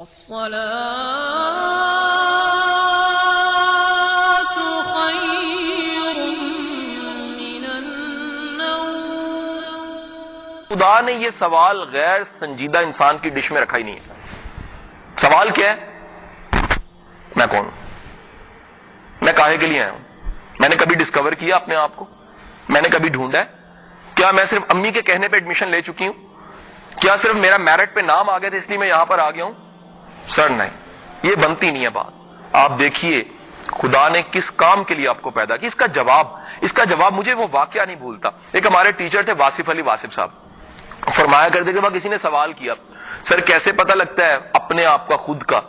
الصلاة خير من النوم۔ خدا نے یہ سوال غیر سنجیدہ انسان کی ڈش میں رکھا ہی نہیں ہے۔ سوال کیا ہے؟ میں کون ہوں؟ میں کاہے کے لیے آیا ہوں؟ میں نے کبھی ڈسکور کیا اپنے آپ کو؟ میں نے کبھی ڈھونڈا ہے؟ کیا میں صرف امی کے کہنے پہ ایڈمیشن لے چکی ہوں؟ کیا صرف میرا میرٹ پہ نام آ گیا تھا اس لیے میں یہاں پر آ گیا ہوں؟ سر نہیں، یہ بنتی نہیں ہے بات۔ آپ دیکھیے خدا نے کس کام کے لیے آپ کو پیدا کیا، اس کا جواب مجھے وہ واقعہ نہیں بھولتا۔ ایک ہمارے ٹیچر تھے واصف علی واصف صاحب، فرمایا کرتے کہ کسی نے سوال کیا، سر کیسے پتہ لگتا ہے اپنے آپ کا خود کا؟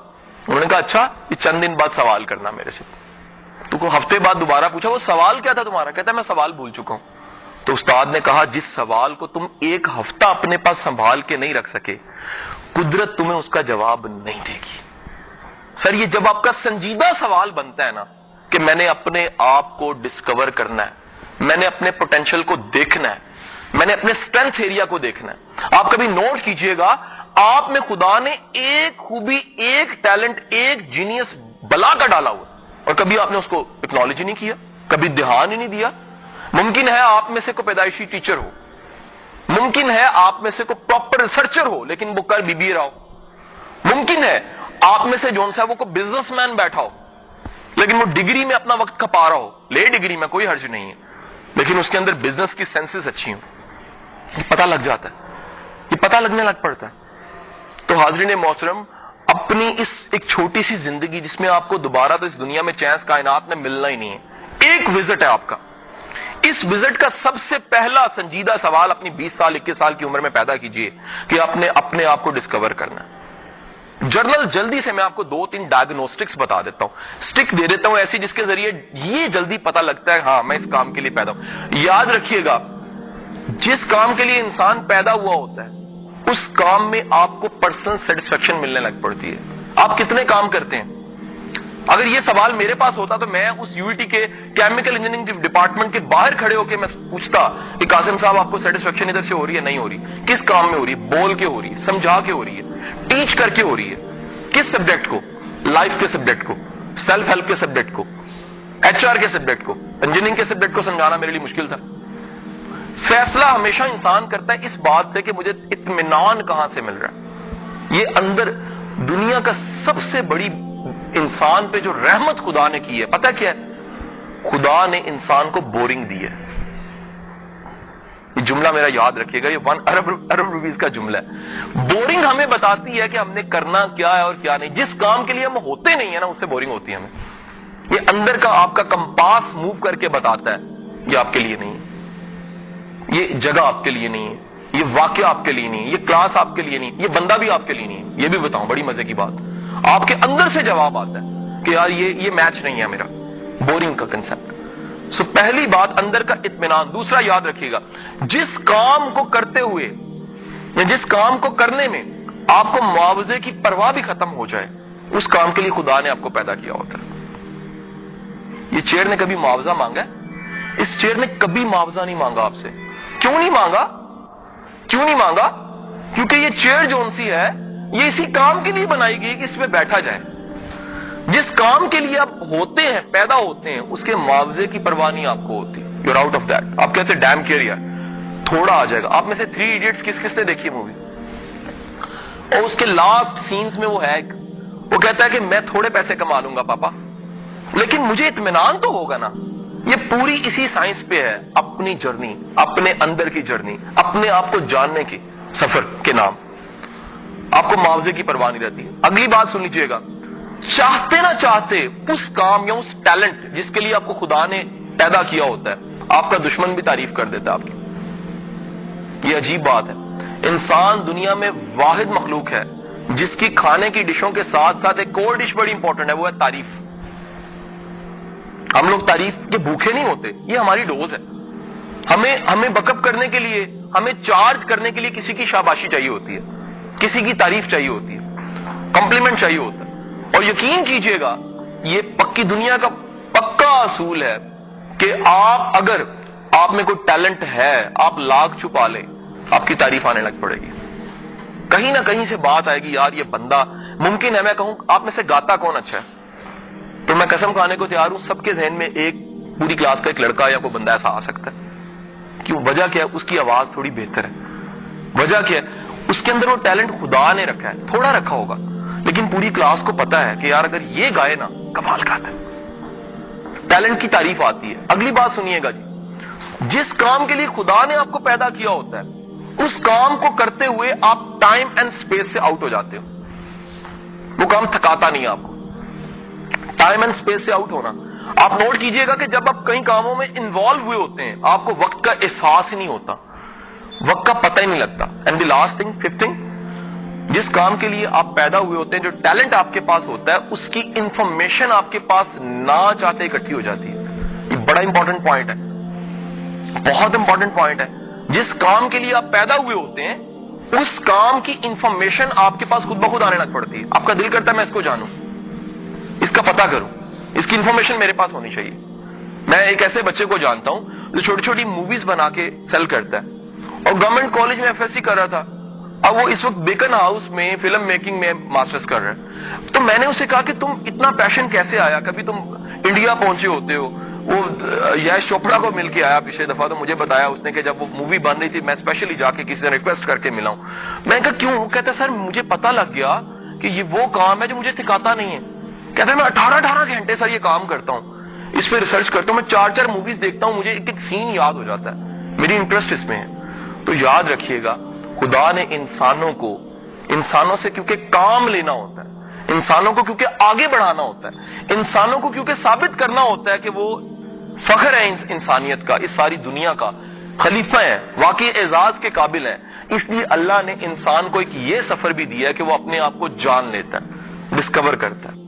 انہوں نے کہا اچھا، یہ چند دن بعد سوال کرنا میرے سے۔ تو کو ہفتے بعد دوبارہ پوچھا وہ سوال کیا تھا تمہارا؟ کہتا ہے میں سوال بھول چکا ہوں۔ تو استاد نے کہا جس سوال کو تم ایک ہفتہ اپنے پاس سنبھال کے نہیں رکھ سکے، قدرت تمہیں اس کا جواب نہیں دے گی۔ سر یہ جب آپ کا سنجیدہ سوال بنتا ہے نا کہ میں نے اپنے آپ کو ڈسکور کرنا ہے، میں نے اپنے پوٹینشل کو دیکھنا ہے، میں نے اپنے اسٹرینتھ ایریا کو دیکھنا ہے۔ آپ کبھی نوٹ کیجئے گا آپ میں خدا نے ایک خوبی، ایک ٹیلنٹ، ایک جینیس بلا کر ڈالا ہوا اور کبھی آپ نے اس کو اکنالج ہی نہیں کیا، کبھی دھیان ہی نہیں دیا۔ ممکن ہے آپ میں سے کوئی پیدائشی ٹیچر ہو، ممکن ہے آپ میں سے کوئی پراپر ریسرچر ہو لیکن وہ کر بی رہا ہو، ممکن ہے آپ میں سے جون صاحب وہ کوئی بزنس مین بیٹھا ہو لیکن وہ ڈگری میں اپنا وقت کھپا رہا ہو، لے ڈگری میں کوئی حرج نہیں ہے لیکن اس کے اندر بزنس کی سینسز اچھی ہوں۔ یہ پتہ لگ جاتا ہے، یہ پتہ لگنے لگ پڑتا ہے۔ تو حاضرین محترم، اپنی اس ایک چھوٹی سی زندگی جس میں آپ کو دوبارہ تو اس دنیا میں چینس کائنات میں ملنا ہی نہیں ہے، ایک وزٹ ہے آپ کا، اس وزٹ کا سب سے پہلا سنجیدہ سوال اپنی 20 سال 21 سال کی عمر میں پیدا کیجئے کہ آپ نے اپنے آپ کو ڈسکور کرنا ہے۔ جرنل جلدی سے میں آپ کو 2-3 ڈائگنوسٹکس بتا دیتا ہوں، سٹک دے دیتا ہوں ایسی جس کے ذریعے یہ جلدی پتہ لگتا ہے ہاں میں اس کام کے لیے پیدا ہوں۔ یاد رکھیے گا جس کام کے لیے انسان پیدا ہوا ہوتا ہے اس کام میں آپ کو پرسنل سیٹسفیکشن ملنے لگ پڑتی ہے۔ آپ کتنے کام کرتے ہیں؟ اگر یہ سوال میرے پاس ہوتا تو میں اس UET کے کیمیکل انجینئرنگ ڈپارٹمنٹ کے باہر کھڑے ہو کے میں پوچھتا کہ قاسم صاحب آپ کو سیٹسفیکشن ادھر سے ہو رہی ہے نہیں ہو رہی؟ کس کام میں ہو رہی ہے؟ بول کے ہو رہی ہے، سمجھا کے ہو رہی ہے، ٹیچ کر کے ہو رہی ہے؟ کس سبجیکٹ کو؟ لائف کے سبجیکٹ کو، سیلف ہیلپ کے سبجیکٹ کو، HR کے سبجیکٹ کو؟ انجینئرنگ کے سبجیکٹ کو سمجھانا میرے لیے مشکل تھا۔ فیصلہ ہمیشہ انسان کرتا ہے اس بات سے کہ مجھے اطمینان کہاں سے مل رہا ہے۔ یہ اندر دنیا کا سب سے بڑی انسان پہ جو رحمت خدا نے کی ہے پتہ کیا ہے؟ خدا نے انسان کو بورنگ دی ہے۔ یہ جملہ میرا یاد رکھیے گا، یہ 1 ارب روپیز کا جملہ ہے۔ بورنگ ہمیں بتاتی ہے کہ ہم نے کرنا کیا ہے اور کیا نہیں۔ جس کام کے لیے ہم ہوتے نہیں ہیں نا اس سے بورنگ ہوتی ہے ہمیں۔ یہ اندر کا آپ کا کمپاس موو کر کے بتاتا ہے یہ آپ کے لیے نہیں ہے، یہ جگہ آپ کے لیے نہیں ہے، یہ واقعہ آپ کے لیے نہیں ہے، یہ کلاس آپ کے لیے نہیں، یہ بندہ بھی آپ کے لیے نہیں ہے۔ یہ بھی بتاؤں بڑی مزے کی بات، آپ کے اندر سے جواب آتا ہے کہ یار یہ میچ نہیں ہے میرا، بورنگ کا کنسپٹ۔ سو پہلی بات اندر کا اطمینان۔ دوسرا یاد رکھیے گا جس کام کو کرتے ہوئے یا جس کام کو کرنے میں آپ کو معاوضے کی پرواہ بھی ختم ہو جائے اس کام کے لیے خدا نے آپ کو پیدا کیا ہوتا ہے۔ یہ چیئر نے کبھی معاوضہ مانگا ہے؟ اس چیئر نے کبھی معاوضہ نہیں مانگا آپ سے۔ کیوں نہیں مانگا؟ کیوں نہیں مانگا؟ کیونکہ یہ چیئر جون سی ہے یہ اسی کام کے لیے بنائی گئی کہ اس پہ بیٹھا جائے۔ جس کام کے لیے آپ ہوتے ہیں، پیدا ہوتے ہیں، اس کے معاوضے کی پرواہ نہیں آپ کو ہوتی۔ You are out of date. آپ کہتے ہیں ڈیم کیئر یار تھوڑا آ جائے گا۔ آپ میں سے 3 ایڈیٹس کس نے دیکھی مووی؟ اور اس کے لاسٹ سینز میں وہ ہے وہ کہتا ہے کہ میں تھوڑے پیسے کما لوں گا پاپا لیکن مجھے اطمینان تو ہوگا نا۔ یہ پوری اسی سائنس پہ ہے، اپنی جرنی، اپنے اندر کی جرنی، اپنے آپ کو جاننے کی سفر کے نام۔ آپ کو معاوضے کی پرواہ نہیں رہتی۔ اگلی بات سن لیجئے گا، چاہتے نہ چاہتے اس کام یا اس ٹیلنٹ جس کے لیے آپ کو خدا نے پیدا کیا ہوتا ہے آپ کا دشمن بھی تعریف کر دیتا ہے آپ کی۔ یہ عجیب بات ہے، انسان دنیا میں واحد مخلوق ہے جس کی کھانے کی ڈشوں کے ساتھ ساتھ ایک اور ڈش بڑی امپورٹنٹ ہے، وہ ہے تعریف۔ ہم لوگ تعریف کے بھوکے نہیں ہوتے، یہ ہماری ڈوز ہے۔ ہمیں بک اپ کرنے کے لیے، ہمیں چارج کرنے کے لیے کسی کی شاباشی چاہیے ہوتی ہے، کسی کی تعریف چاہیے ہوتی ہے، کمپلیمنٹ چاہیے ہوتا ہے۔ اور یقین کیجئے گا یہ پکی دنیا کا پکا اصول ہے کہ اگر آپ میں کوئی ٹیلنٹ ہے آپ لاکھ چھپا لیں آپ کی تعریف آنے لگ پڑے گی۔ کہیں نہ کہیں سے بات آئے گی یار یہ بندہ ممکن ہے میں کہوں آپ میں سے گاتا کون اچھا ہے، تو میں قسم کھانے کو تیار ہوں سب کے ذہن میں ایک پوری کلاس کا ایک لڑکا یا کوئی بندہ ایسا آ سکتا ہے۔ کیوں؟ وجہ کیا ہے؟ اس کی آواز تھوڑی بہتر ہے۔ وجہ کیا ہے؟ اس کے اندر وہ ٹیلنٹ خدا نے رکھا ہے، تھوڑا رکھا ہوگا لیکن پوری کلاس کو پتا ہے کہ یار اگر یہ گائے نا کمال گاتا ہے، ٹیلنٹ کی تعریف آتی ہے۔ اگلی بات سنیے گا جی، جس کام کے لیے خدا نے آپ کو پیدا کیا ہوتا ہے اس کام کو کرتے ہوئے آپ ٹائم اینڈ سپیس سے آؤٹ ہو جاتے ہو۔ وہ کام تھکاتا نہیں آپ کو، ٹائم اینڈ سپیس سے آؤٹ ہونا۔ آپ نوٹ کیجئے گا کہ جب آپ کئی کاموں میں انوالو ہوئے ہوتے ہیں آپ کو وقت کا احساس ہی نہیں ہوتا، وقت کا پتہ ہی نہیں لگتا۔ And the last thing, fifth thing, جس کام کے لیے آپ پیدا ہوئے ہوتے ہیں، جو ٹیلنٹ آپ کے پاس ہوتا ہے، اس کی انفارمیشن آپ کے پاس نہ چاہتے اکٹھی ہو جاتی ہے۔ یہ بڑا امپورٹنٹ پوائنٹ ہے، بہت امپورٹنٹ پوائنٹ ہے۔ جس کام کے لیے آپ پیدا ہوئے ہوتے ہیں اس کام کی انفارمیشن آپ کے پاس خود بخود آنے لگ پڑتی ہے۔ آپ کا دل کرتا ہے میں اس کو جانوں، اس کا پتہ کروں، اس کی انفارمیشن میرے پاس ہونی چاہیے۔ میں ایک ایسے بچے کو جانتا ہوں جو چھوٹی چھوٹی موویز بنا کے سیل کرتا ہے اور گورنمنٹ کالج میں FSC کر رہا تھا، اب وہ اس وقت بیکن ہاؤس میں فلم میکنگ میں ماسٹرز کر رہا ہے۔ تو میں نے اسے کہا کہ تم اتنا پیشن کیسے آیا؟ کبھی تم انڈیا پہنچے ہوتے ہو، وہ یش چوپڑا کو مل کے آیا پچھلے دفعہ، تو مجھے بتایا اس نے کہ جب وہ مووی بن رہی تھی میں اسپیشلی جا کے کسی سے ریکویسٹ کر کے ملا ہوں۔ میں نے کہا کیوں؟ کہتا سر مجھے پتا لگ گیا کہ یہ وہ کام ہے جو مجھے تھکاتا نہیں ہے۔ کہتا ہے میں 18 گھنٹے سر یہ کام کرتا ہوں، اس پہ ریسرچ کرتا ہوں، میں 4 موویز دیکھتا ہوں، مجھے ایک ایک سین یاد ہو جاتا ہے، میری انٹرسٹ اس میں ہے۔ تو یاد رکھیے گا خدا نے انسانوں سے کیونکہ کام لینا ہوتا ہے، انسانوں کو کیونکہ آگے بڑھانا ہوتا ہے، انسانوں کو کیونکہ ثابت کرنا ہوتا ہے کہ وہ فخر ہے انسانیت کا، اس ساری دنیا کا خلیفہ ہے، واقعی اعزاز کے قابل ہے، اس لیے اللہ نے انسان کو ایک یہ سفر بھی دیا ہے کہ وہ اپنے آپ کو جان لیتا ہے، ڈسکور کرتا ہے۔